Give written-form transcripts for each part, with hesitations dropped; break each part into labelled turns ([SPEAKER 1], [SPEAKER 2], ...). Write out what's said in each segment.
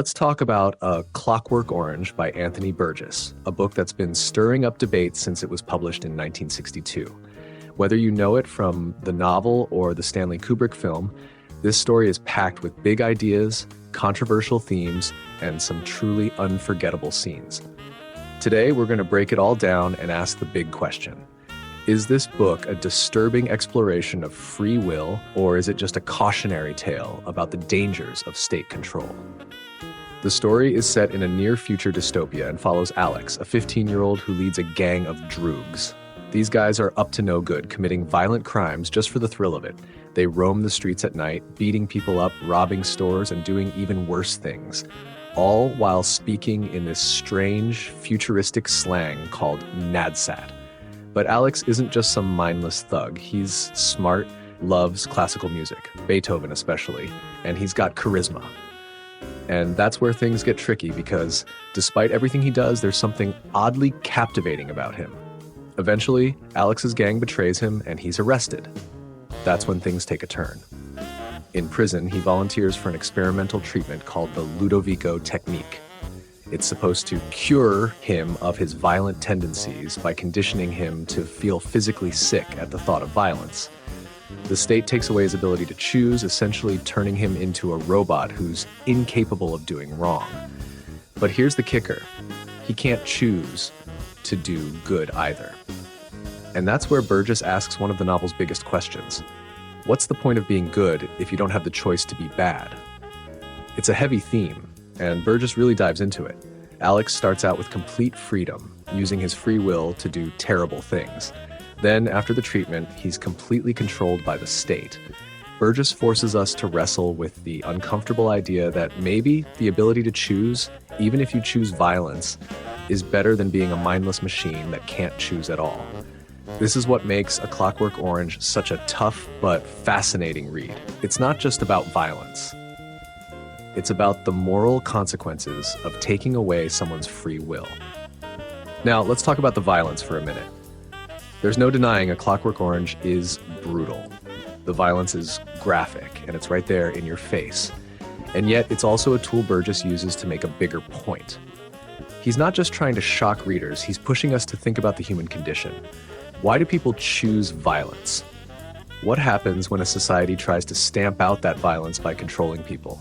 [SPEAKER 1] Let's talk about A Clockwork Orange by Anthony Burgess, a book that's been stirring up debate since it was published in 1962. Whether you know it from the novel or the Stanley Kubrick film, this story is packed with big ideas, controversial themes, and some truly unforgettable scenes. Today, we're going to break it all down and ask the big question. Is this book a disturbing exploration of free will, or is it just a cautionary tale about the dangers of state control? The story is set in a near-future dystopia and follows Alex, a 15-year-old who leads a gang of droogs. These guys are up to no good, committing violent crimes just for the thrill of it. They roam the streets at night, beating people up, robbing stores, and doing even worse things, all while speaking in this strange, futuristic slang called nadsat. But Alex isn't just some mindless thug. He's smart, loves classical music, Beethoven especially, and he's got charisma. And that's where things get tricky because despite everything he does, there's something oddly captivating about him. Eventually, Alex's gang betrays him and he's arrested. That's when things take a turn. In prison, he volunteers for an experimental treatment called the Ludovico technique. It's supposed to cure him of his violent tendencies by conditioning him to feel physically sick at the thought of violence. The state takes away his ability to choose, essentially turning him into a robot who's incapable of doing wrong. But here's the kicker. He can't choose to do good either. And that's where Burgess asks one of the novel's biggest questions. What's the point of being good if you don't have the choice to be bad? It's a heavy theme, and Burgess really dives into it. Alex starts out with complete freedom, using his free will to do terrible things. Then, after the treatment, he's completely controlled by the state. Burgess forces us to wrestle with the uncomfortable idea that maybe the ability to choose, even if you choose violence, is better than being a mindless machine that can't choose at all. This is what makes A Clockwork Orange such a tough but fascinating read. It's not just about violence. It's about the moral consequences of taking away someone's free will. Now, let's talk about the violence for a minute. There's no denying A Clockwork Orange is brutal. The violence is graphic, and it's right there in your face. And yet, it's also a tool Burgess uses to make a bigger point. He's not just trying to shock readers, he's pushing us to think about the human condition. Why do people choose violence? What happens when a society tries to stamp out that violence by controlling people?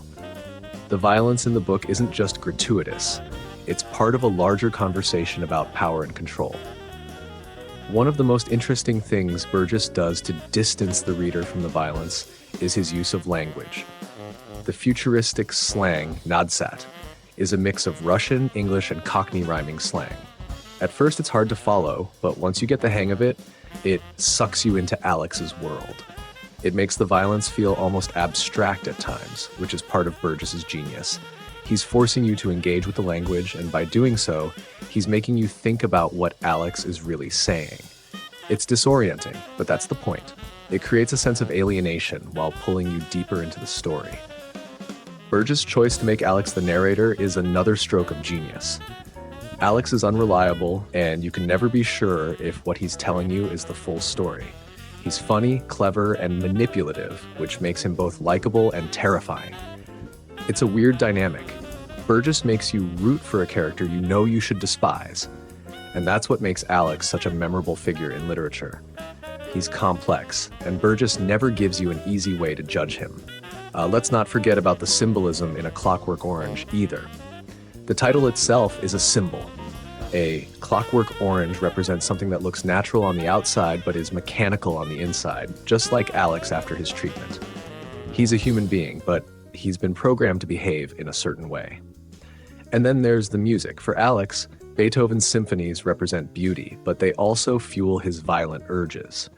[SPEAKER 1] The violence in the book isn't just gratuitous. It's part of a larger conversation about power and control. One of the most interesting things Burgess does to distance the reader from the violence is his use of language. The futuristic slang, nadsat, is a mix of Russian, English, and Cockney rhyming slang. At first it's hard to follow, but once you get the hang of it, it sucks you into Alex's world. It makes the violence feel almost abstract at times, which is part of Burgess's genius. He's forcing you to engage with the language, and by doing so, he's making you think about what Alex is really saying. It's disorienting, but that's the point. It creates a sense of alienation while pulling you deeper into the story. Burgess' choice to make Alex the narrator is another stroke of genius. Alex is unreliable, and you can never be sure if what he's telling you is the full story. He's funny, clever, and manipulative, which makes him both likable and terrifying. It's a weird dynamic. Burgess makes you root for a character you know you should despise. And that's what makes Alex such a memorable figure in literature. He's complex, and Burgess never gives you an easy way to judge him. Let's not forget about the symbolism in A Clockwork Orange either. The title itself is a symbol. A clockwork orange represents something that looks natural on the outside but is mechanical on the inside, just like Alex after his treatment. He's a human being, but he's been programmed to behave in a certain way. And then there's the music. For Alex, Beethoven's symphonies represent beauty, but they also fuel his violent urges.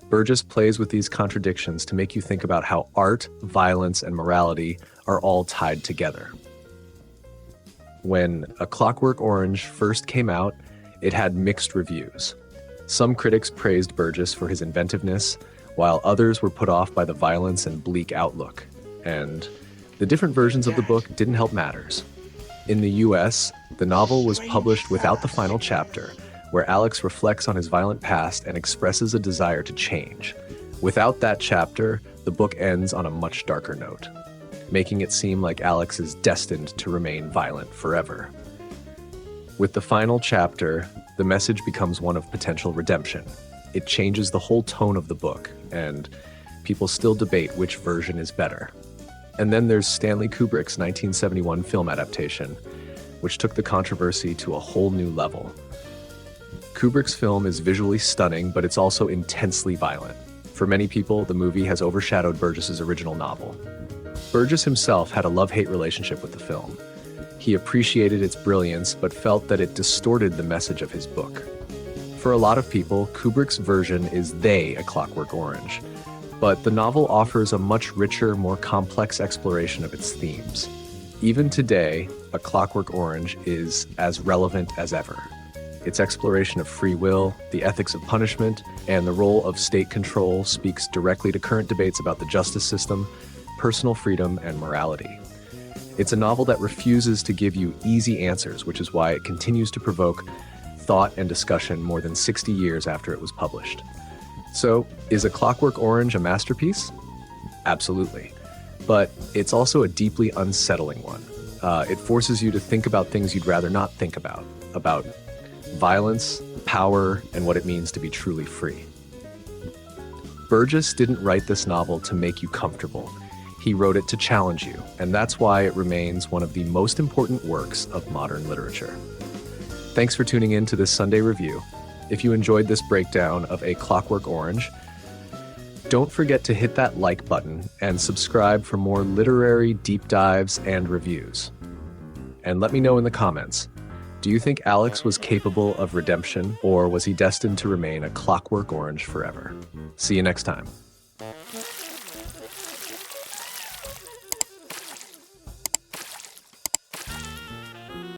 [SPEAKER 1] Burgess plays with these contradictions to make you think about how art, violence, and morality are all tied together. When A Clockwork Orange first came out, it had mixed reviews. Some critics praised Burgess for his inventiveness, while others were put off by the violence and bleak outlook. And the different versions of the book didn't help matters. In the US, the novel was published without the final chapter, where Alex reflects on his violent past and expresses a desire to change. Without that chapter, the book ends on a much darker note. making it seem like Alex is destined to remain violent forever. With the final chapter, the message becomes one of potential redemption. It changes the whole tone of the book, and people still debate which version is better. And then there's Stanley Kubrick's 1971 film adaptation, which took the controversy to a whole new level. Kubrick's film is visually stunning, but it's also intensely violent. For many people, the movie has overshadowed Burgess's original novel. Burgess himself had a love-hate relationship with the film. He appreciated its brilliance, but felt that it distorted the message of his book. For a lot of people, Kubrick's version is A Clockwork Orange, but the novel offers a much richer, more complex exploration of its themes. Even today, A Clockwork Orange is as relevant as ever. Its exploration of free will, the ethics of punishment, and the role of state control speaks directly to current debates about the justice system, personal freedom, and morality. It's a novel that refuses to give you easy answers, which is why it continues to provoke thought and discussion more than 60 years after it was published. So, is A Clockwork Orange a masterpiece? Absolutely. But it's also a deeply unsettling one. It forces you to think about things you'd rather not think about violence, power, and what it means to be truly free. Burgess didn't write this novel to make you comfortable. He wrote it to challenge you, and that's why it remains one of the most important works of modern literature. Thanks for tuning in to this Sunday review. If you enjoyed this breakdown of A Clockwork Orange, don't forget to hit that like button and subscribe for more literary deep dives and reviews. And let me know in the comments, do you think Alex was capable of redemption, or was he destined to remain a clockwork orange forever? See you next time.